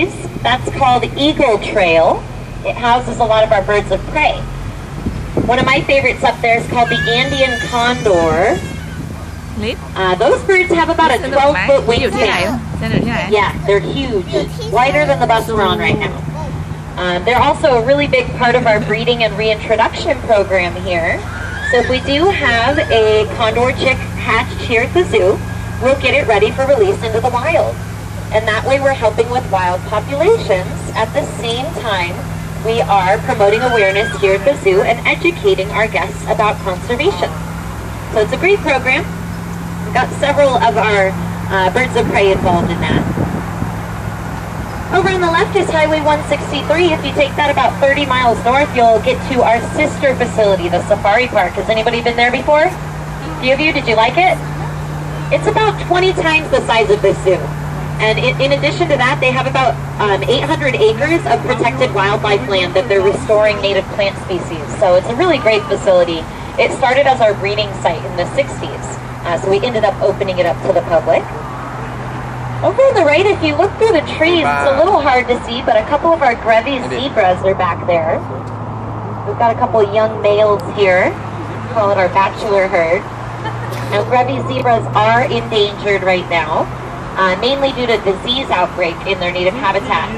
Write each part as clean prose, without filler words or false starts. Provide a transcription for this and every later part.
species. That's called Eagle Trail. It houses a lot of our birds of prey. One of my favorites up there is called the Andean condor. ลิฟ Those birds have about a สนุกไหม 12-foot อยู่ที่ไหน wingspan. สนุกที่ไหน Yeah, they're huge, wider than the bus we're on right now. They're also a really big part of our breeding and reintroduction program here. So if we do have a condor chick hatched here at the zoo, we'll get it ready for release into the wild. And that way we're helping with wild populations. At the same time, we are promoting awareness here at the zoo and educating our guests about conservation. So it's a great program. We've got several of our birds of prey involved in that. Over on the left is Highway 163. If you take that about 30 miles north, you'll get to our sister facility, the Safari Park. Has anybody been there before? A few of you, did you like it? It's about 20 times the size of this zoo. And in addition to that, they have about 800 acres of protected wildlife land that they're restoring native plant species. So it's a really great facility. It started as our breeding site in the 60s. So we ended up opening it up to the public. Over on the right, if you look through the trees, it's a little hard to see, but a couple of our Grevy zebras are back there. We've got a couple of young males here. Call it our bachelor herd. Now, Grevy zebras are endangered right now, mainly due to disease outbreak in their native habitat.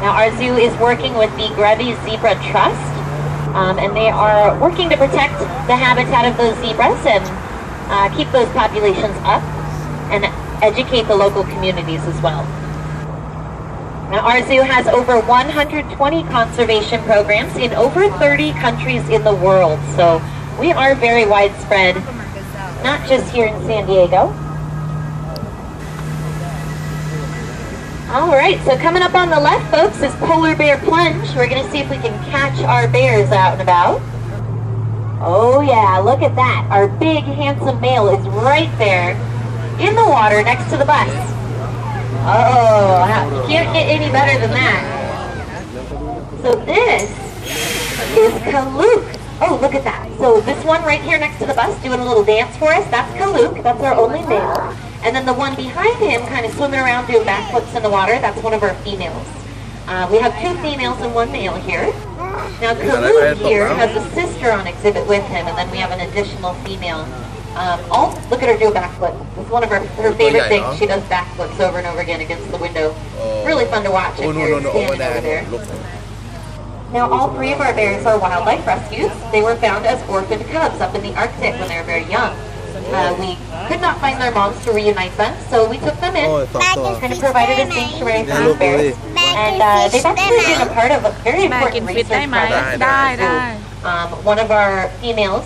Now, our zoo is working with the Grevy Zebra Trust, and they are working to protect the habitat of those zebras and keep those populations up and educate the local communities as well. Now, our zoo has over 120 conservation programs in over 30 countries in the world, so we are very widespread, not just here in San Diego. All right, so coming up on the left, folks, is Polar Bear Plunge. We're going to see if we can catch our bears out and about. Oh yeah, look at that. Our big, handsome male is right there in the water next to the bus. Oh, you can't get any better than that. So this is Kaluk. Oh, look at that. So this one right here next to the bus doing a little dance for us, that's Kaluk. That's our only male. And then the one behind him kind of swimming around doing backflips in the water, that's one of our females. We have 2 females and 1 male here. Now Kaluk here has a sister on exhibit with him, and then we have an additional female. Look at her do a backflip. It's one of her favorite things. She does backflips over and over again against the window. Really fun to watch if you're standing over there. Now all 3 of our bears are wildlife rescues. They were found as orphaned cubs up in the Arctic when they were very young. We could not find their moms to reunite them, so we took them in, kind of provided a sanctuary for these bears. And they've actually been a part of a very important research project. One of our females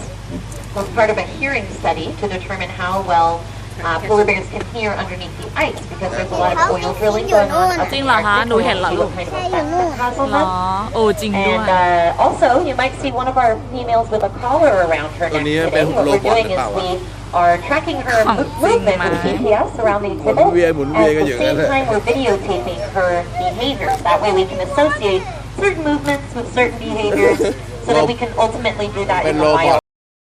was part of a hearing study to determine how well polar bears can hear underneath the ice, because there's a lot of oil drilling going on up จริ in ง the เหรอคะ Arctic. หนูเห็นเหรอลูก Kind of effect that has on เหรอ them. โอ้จริงด้วย And also, you might see one of our females with a collar around her neck today. What we're doing is we are tracking her movement with GPS around the exhibit. At the same time, we're videotaping her behaviors. That way we can associate certain movements with certain behaviors so that we can ultimately do that in the wild.